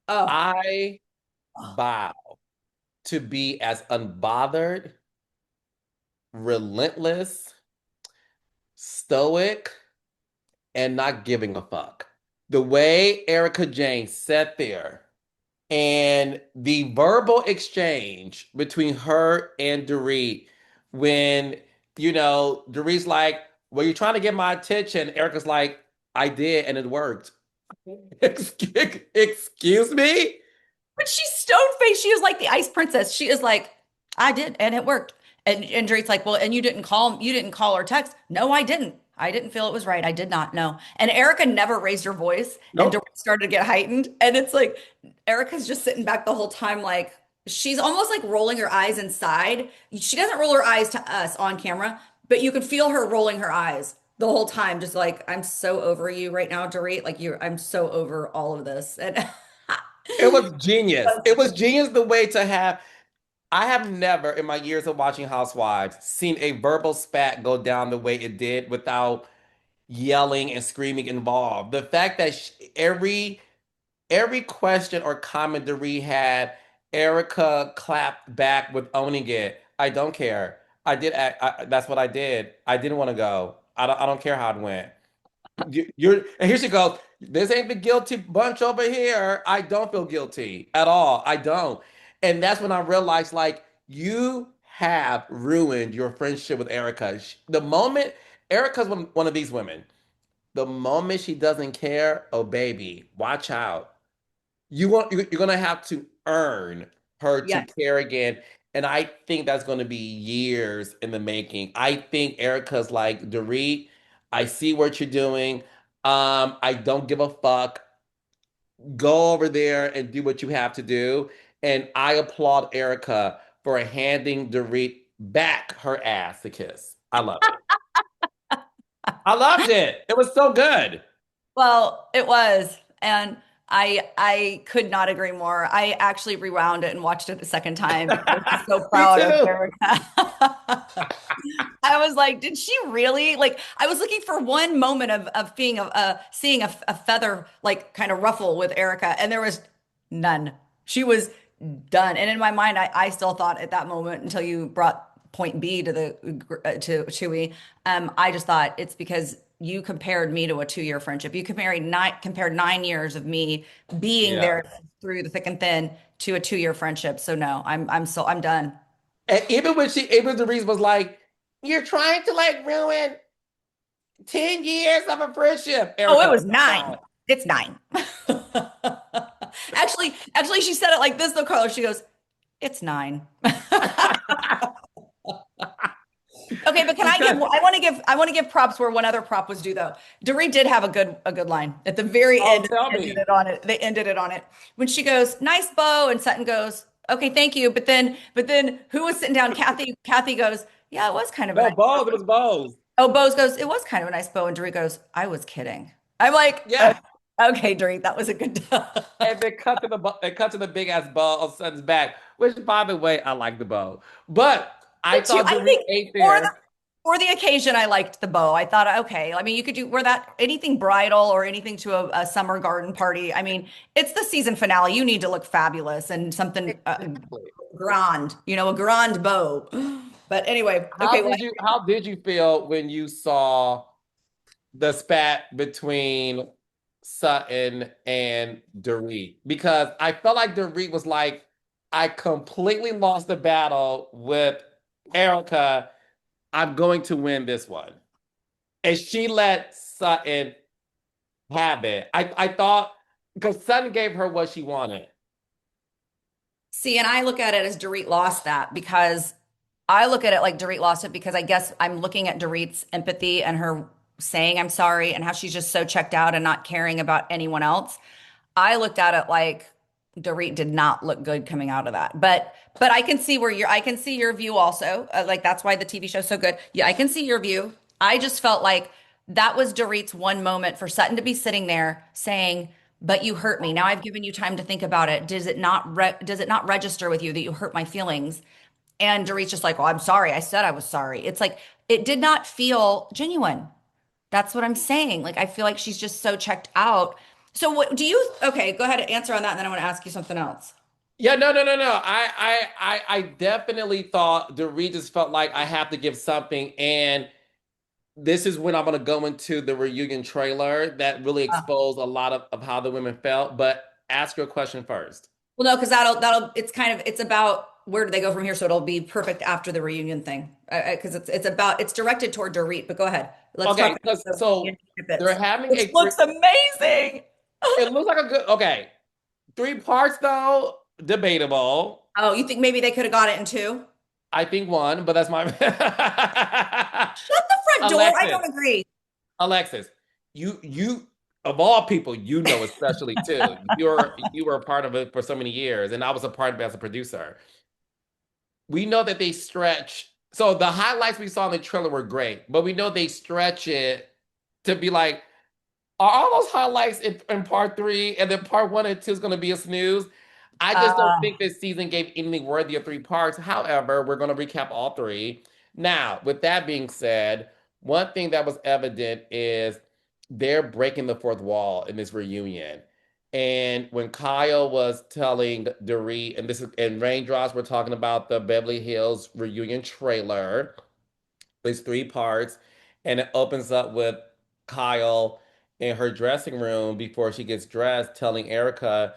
Oh. I vow to be as unbothered, relentless, stoic, and not giving a fuck. The way Erica Jane sat there and the verbal exchange between her and Dorit when, Dorit's like, well, you're trying to get my attention. Erica's like, I did, and it worked. Excuse me? But she's stone faced. She was like the ice princess. She is like, I did, and it worked. And Drake's like, well, and you didn't call or text. No, I didn't. I didn't feel it was right. I did not know. And Erica never raised her voice, and Dorit Nope. started to get heightened. And it's like Erica's just sitting back the whole time, like she's almost like rolling her eyes inside. She doesn't roll her eyes to us on camera, but you can feel her rolling her eyes the whole time, just like, I'm so over you right now, Dorit. Like I'm so over all of this. And It was genius. It was genius the way to have. I have never, in my years of watching Housewives, seen a verbal spat go down the way it did without yelling and screaming involved. The fact that every question or comment Doree had, Erica clapped back with owning it. I don't care. I did. That's what I did. I didn't want to go. I don't care how it went. And here she goes. This ain't the guilty bunch over here. I don't feel guilty at all. I don't. And that's when I realized, like, you have ruined your friendship with Erica. The moment Erica's one of these women, the moment she doesn't care, oh baby, watch out. You're gonna have to earn her to yeah. care again. And I think that's gonna be years in the making. I think Erica's like, Dorit, I see what you're doing. I don't give a fuck. Go over there and do what you have to do. And I applaud Erica for handing Dorit back her ass to kiss. I loved it. I loved it. It was so good. Well, it was, and I could not agree more. I actually rewound it and watched it a second time. I was so Me proud of too. Erica. I was like, did she really? Like, I was looking for one moment of being seeing a feather like kind of ruffle with Erica, and there was none. She was done. And in my mind, I still thought at that moment until you brought point B to to Chewy, I just thought it's because you compared me to a 2 year friendship. You compared 9 years of me being Yeah. there through the thick and thin to a 2 year friendship. So no, I'm done. And even when the reason was like, You're trying to like ruin 10 years of a friendship, Oh, it Erica. was Come 9. on. It's 9. Actually, she said it like this though, Carlos. She goes, "It's 9." Okay, but can I give? Because, I want to give props where one other prop was due though. Dorit did have a good line at the very oh, end. tell They ended me. it on it. They ended it on it when she goes, "Nice bow," and Sutton goes, "Okay, thank you." But then who was sitting down? Kathy goes, "Yeah, it was kind of a No, nice." Bose, it was Bose. Oh, Bose goes, "It was kind of a nice bow," and Dorit goes, "I was kidding." I'm like, Yeah. okay, Dorit, that was a good. And then cut to the big ass bow on Sutton's back, which by the way, I like the bow. But I Me too. thought I Dorit think ate for the there. for the occasion, I liked the bow. I thought, okay, I mean, you could do wear that anything bridal or anything to a summer garden party. I mean, it's the season finale. You need to look fabulous and something Exactly. grand, a grand bow. But anyway, okay, well, How did you feel when you saw the spat between Sutton and Dorit? Because I felt like Dorit was like, I completely lost the battle with Erica. I'm going to win this one. And she let Sutton have it. I thought because Sutton gave her what she wanted. see, and I look at it as Dorit lost that because I look at it like Dorit lost it because I guess I'm looking at Dorit's empathy and her saying I'm sorry and how she's just so checked out and not caring about anyone else. I looked at it like Dorit did not look good coming out of that. But I can see your view also. Like that's why the TV show's so good. Yeah, I can see your view. I just felt like that was Dorit's one moment for Sutton to be sitting there saying, "But you hurt me. Now I've given you time to think about it. Does it not register with you that you hurt my feelings?" And Dorit's just like, "Well, I'm sorry. I said I was sorry." It's like it did not feel genuine. That's what I'm saying. Like I feel like she's just so checked out. So what do you okay, go ahead and answer on that, and then I want to ask you something else. Yeah, no, no, no, no. I definitely thought Dorit just felt like I have to give something, and this is when I'm gonna go into the reunion trailer that really exposed a lot of how the women felt. But ask your question first. Well, no, because that'll it's about where do they go from here, so it'll be perfect after the reunion thing. Because it's directed toward Dorit, but go ahead. Let's talk Okay, about because the reunion so they're snippets, having which looks amazing. it looks like a good okay. 3 parts though, debatable. Oh, you think maybe they could have got it in two? I think one, but that's my Shut the front door. I Alexis. don't agree. Alexis, you of all people, you know especially too. You were a part of it for so many years, and I was a part of it as a producer. We know that they stretch. So the highlights we saw in the trailer were great, but we know they stretch it to be like, are all those highlights in part 3 and then part 1 and 2 is going to be a snooze? I just don't Uh, think this season gave anything worthy of 3 parts. However, we're going to recap all 3. Now, with that being said, one thing that was evident is they're breaking the fourth wall in this reunion. And when Kyle was telling Dorit, and this is and Raindrops, we're talking about the Beverly Hills reunion trailer. It's 3 parts, and it opens up with Kyle in her dressing room before she gets dressed, telling Erica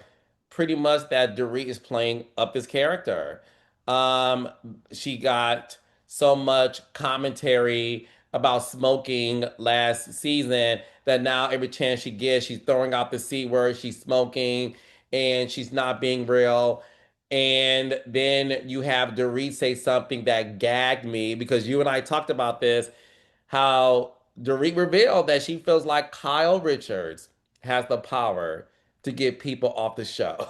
pretty much that Dorit is playing up this character. Um, she got so much commentary about smoking last season that now every chance she gets, she's throwing out the C word, she's smoking, and she's not being real. And then you have Dorit say something that gagged me because you and I talked about this, how Dorit revealed that she feels like Kyle Richards has the power to get people off the show.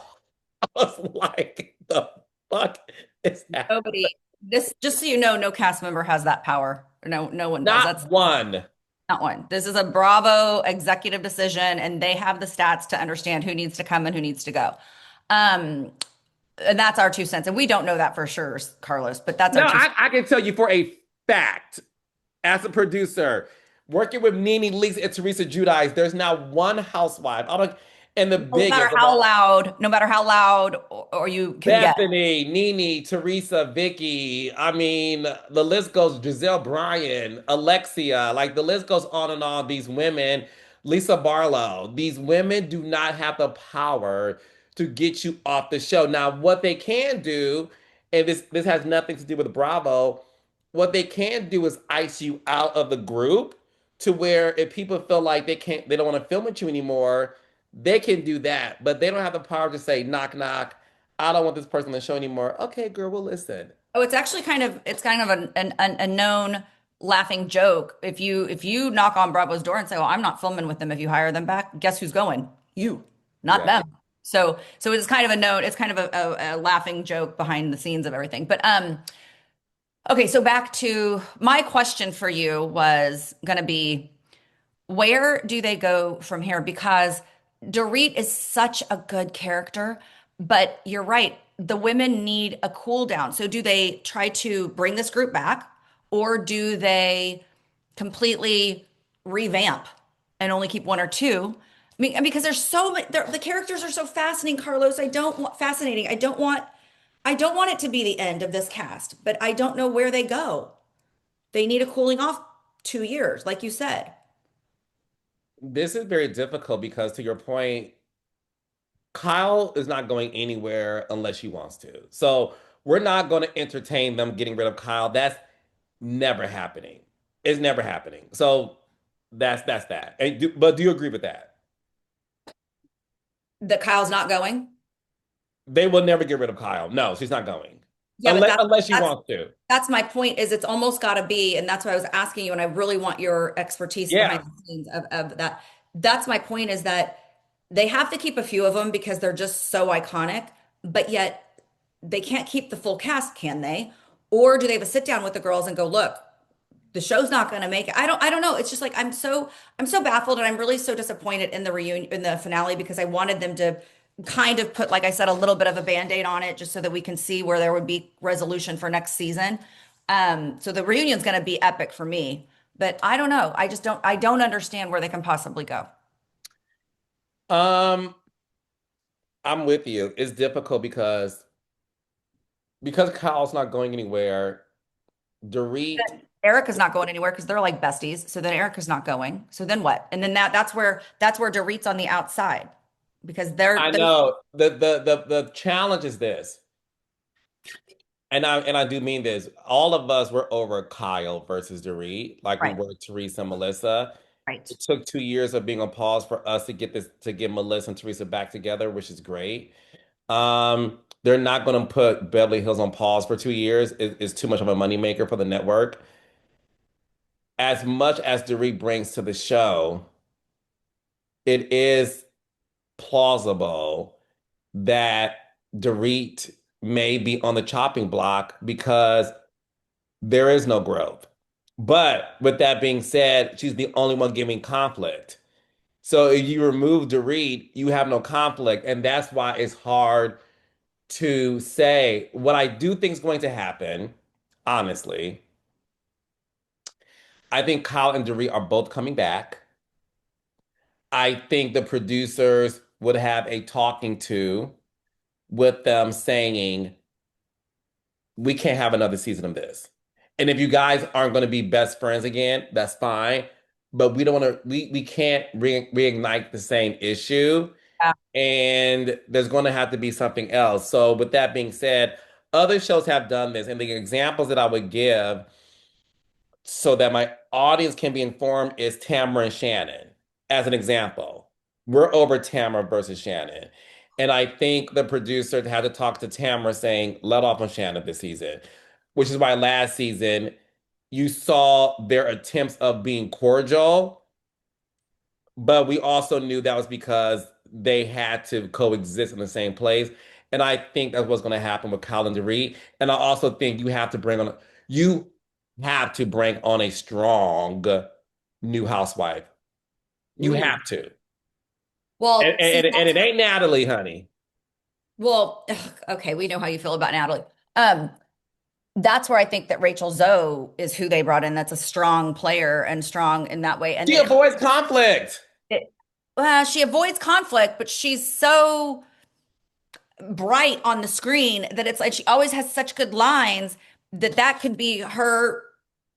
I was like, the fuck is that? Nobody. This just so you know, no cast member has that power. No, no one does. Not That's one. not one. This is a Bravo executive decision, and they have the stats to understand who needs to come and who needs to go. Um, and that's our 2 cents. And we don't know that for sure, Carlos, but that's No, our 2 cents. I can tell you for a fact, as a producer, working with Nene Leakes and Teresa Giudice, there's not one housewife. I don't, and the biggest of all, No matter how loud or you can get. Bethany, Nene, Teresa, Vicky. I mean, the list goes. Giselle Bryan, Alexia. Like the list goes on and on. These women, Lisa Barlow. These women do not have the power to get you off the show. Now, what they can do, and this has nothing to do with Bravo. what they can do is ice you out of the group to where if people feel like they don't want to film with you anymore, they can do that. But they don't have the power to say, knock, knock, I don't want this person on the show anymore. Okay, girl, we'll listen. Oh, it's actually it's kind of a known laughing joke. If you knock on Bravo's door and say, "Well, I'm not filming with them," if you hire them back, guess who's going? You, not Right. them. So it's kind of a known, it's kind of a laughing joke behind the scenes of everything. But okay, so back to my question for you was going to be, where do they go from here? Because Dorit is such a good character, but you're right. The women need a cool down. So do they try to bring this group back, or do they completely revamp and only keep one or two? I mean, because there's so many, the characters are so fascinating, Carlos. I don't want fascinating. I don't want it to be the end of this cast, but I don't know where they go. They need a cooling off 2 years, like you said. This is very difficult because, to your point, Kyle is not going anywhere unless she wants to. So we're not going to entertain them getting rid of Kyle. That's never happening. It's never happening. So that's that. But do you agree with that? That Kyle's not going. They will never get rid of Kyle. No, she's not going Yeah, but that's unless she that's wants to. that's my point is it's almost got to be, and that's why I was asking you, and I really want your expertise behind Yeah. the scenes of that. That's my point is that they have to keep a few of them because they're just so iconic, but yet they can't keep the full cast, can they? Or do they have a sit down with the girls and go, look, the show's not going to make it. I don't know. It's just like I'm so baffled and I'm really so disappointed in the reunion in the finale because I wanted them to kind of put, like I said, a little bit of a band-aid on it just so that we can see where there would be resolution for next season. So the reunion's going to be epic for me, but I don't know. I don't understand where they can possibly go. Um, I'm with you. It's difficult because Kyle's not going anywhere. Dorit, Erica's not going anywhere because they're like besties. So then Erica's not going. So then what? And then that's where Dorit's on the outside because I they're know the challenge is this, and I do mean this. All of us were over Kyle versus Dorit, like we right, were Teresa and Melissa. right. It took 2 years of being on pause for us to get Melissa and Teresa back together, which is great. They're not going to put Beverly Hills on pause for 2 years. It's too much of a moneymaker for the network. As much as Dorit brings to the show, it is plausible that Dorit may be on the chopping block because there is no growth. But with that being said, she's the only one giving conflict. So if you remove Dorit, you have no conflict. And that's why it's hard to say. What I do think is going to happen, honestly, I think Kyle and Dorit are both coming back. I think the producers would have a talking to with them saying, we can't have another season of this. And if you guys aren't going to be best friends again, that's fine. But we don't want to, we can't reignite the same issue. And there's going to have to be something else. So, with that being said, other shows have done this. And the examples that I would give so that my audience can be informed is Tamara and Shannon, as an example. We're over Tamara versus Shannon. And I think the producer had to talk to Tamara saying, let off on Shannon this season, which is why last season you saw their attempts of being cordial, but we also knew that was because they had to coexist in the same place. And I think that's what's going to happen with Colin Dorit. And I also think you have to bring on a strong new housewife. You Ooh. have to. And, Well, see, and it ain't Natalie, honey. well, ugh, okay, we know how you feel about Natalie. Um, that's where I think that Rachel Zoe is who they brought in. That's a strong player and strong in that way. And She avoids conflict. it, she avoids conflict, but she's so bright on the screen that it's like she always has such good lines that that could be her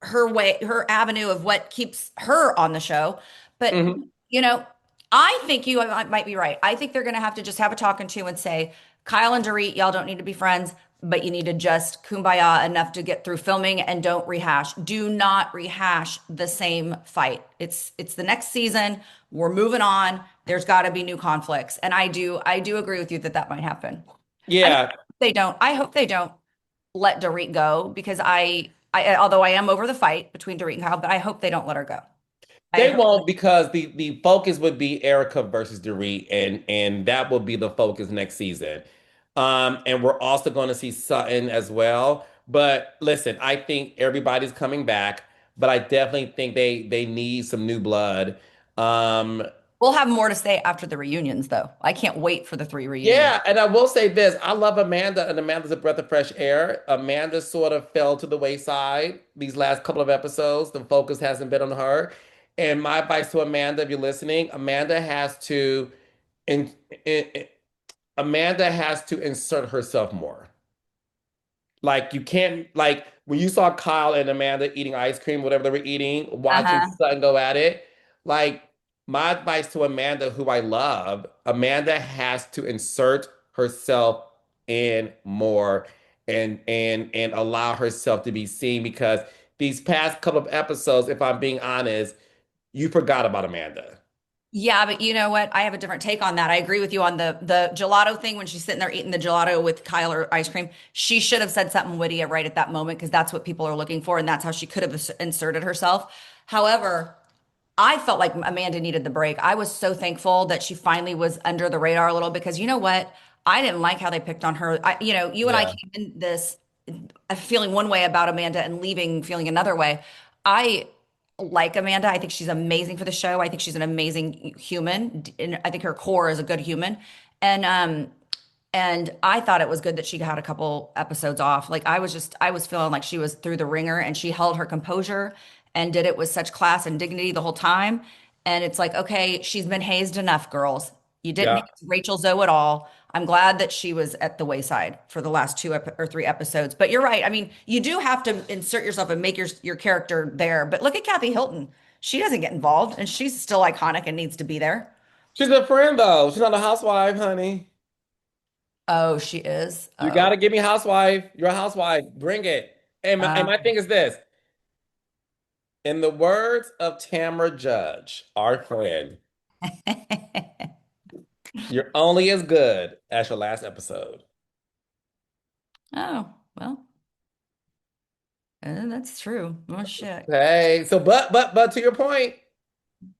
way, her avenue of what keeps her on the show. But Mhm. you know, I think might be right. I think they're going to have to just have a talking to and say, Kyle and Dorit, y'all don't need to be friends. but you need to just kumbaya enough to get through filming and don't rehash. Do not rehash the same fight. It's the next season. We're moving on. There's got to be new conflicts. And I do agree with you that that might happen. I mean, Yeah, I hope they don't let Dorit go because although I am over the fight between Dorit and Kyle, but I hope they don't let her go. I they hope. won't because the focus would be Erica versus Dorit, and that will be the focus next season. And we're also going to see Sutton as well. But listen, I think everybody's coming back, but I definitely think they need some new blood. Um, We'll have more to say after the reunions, though. I can't wait for the three reunions. Yeah, and I will say this. I love Amanda, and Amanda's a breath of fresh air. Amanda sort of fell to the wayside these last couple of episodes. The focus hasn't been on her. And my advice to Amanda, if you're listening, in, in, Amanda has to insert herself more. Like you can't like when you saw Kyle and Amanda eating ice cream, whatever they were eating, watching Uh-huh. Sutton go at it. Like my advice to Amanda, who I love, Amanda has to insert herself in more and allow herself to be seen because these past couple of episodes, if I'm being honest, you forgot about Amanda. Yeah, but you know what? I have a different take on that. I agree with you on the gelato thing when she's sitting there eating the gelato with Kyle or ice cream. She should have said something witty right at that moment because that's what people are looking for, and that's how she could have inserted herself. However, I felt like Amanda needed the break. I was so thankful that she finally was under the radar a little because you know what? I didn't like how they picked on her. You and I Yeah. came in this feeling one way about Amanda and leaving feeling another way. I like Amanda. I think she's amazing for the show. I think she's an amazing human. And I think her core is a good human. And I thought it was good that she had a couple episodes off. Like I was feeling like she was through the ringer and she held her composure and did it with such class and dignity the whole time. And it's like, okay, she's been hazed enough, girls. You didn't Yeah. haze Rachel Zoe at all. I'm glad that she was at the wayside for the last or three episodes. But you're right. I mean, you do have to insert yourself and make your character there. But look at Kathy Hilton. She doesn't get involved and she's still iconic and needs to be there. She's a friend though. She's not a housewife, honey. Oh, she is. You Oh. gotta give me housewife. You're a housewife. Bring it. And my thing is this. In the words of Tamara Judge, our friend, you're only as good as your last episode. Oh, well, that's true. Oh shit. Hey, so but to your point,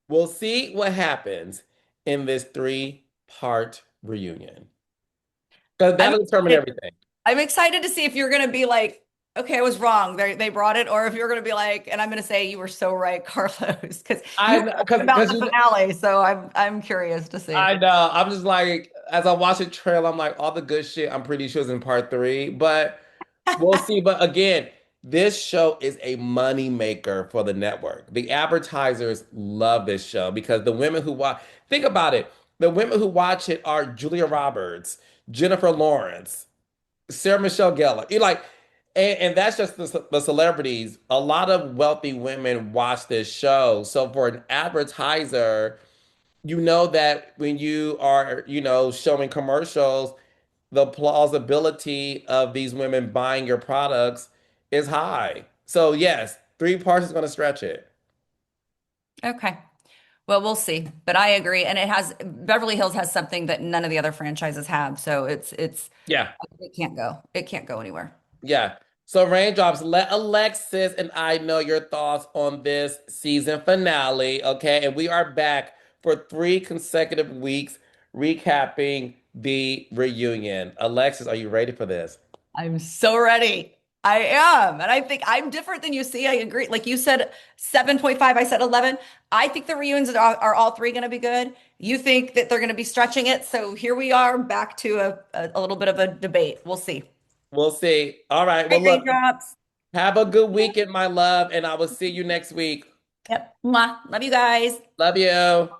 we'll see what happens in this three-part reunion. Because I'm that'll determine excited. everything. I'm excited to see if you're gonna be like, okay, I was wrong. They brought it, or if you're gonna be like, and I'm gonna say you were so right, Carlos, because you I were because right about because the you finale. So I'm curious to see. I know. I'm just like as I watch the trail, I'm like all the good shit. I'm pretty sure is in part three, but we'll see. But again, this show is a money maker for the network. The advertisers love this show because the women who watch, think about it. The women who watch it are Julia Roberts, Jennifer Lawrence, Sarah Michelle Gellar. You like, and that's just the celebrities. A lot of wealthy women watch this show. So for an advertiser, you know that when you are, showing commercials, the plausibility of these women buying your products is high. So yes, three parts is going to stretch it. Okay. Well, we'll see. But I agree, and it has Beverly Hills has something that none of the other franchises have. So Yeah, it can't go. It can't go anywhere. yeah. So Raindrops, let Alexis and I know your thoughts on this season finale, okay? And we are back for 3 consecutive weeks recapping the reunion. Alexis, are you ready for this? I'm so ready. I am. And I think I'm different than you see. I agree. Like you said 7.5, I said 11. I think the reunions are all three going to be good. You think that they're going to be stretching it. So here we are back to a little bit of a debate. We'll see. We'll see. All right. Hey, Well, look, raindrops. have a good weekend, my love, and I will see you next week. Yep. Mwah. Love you guys. Love you.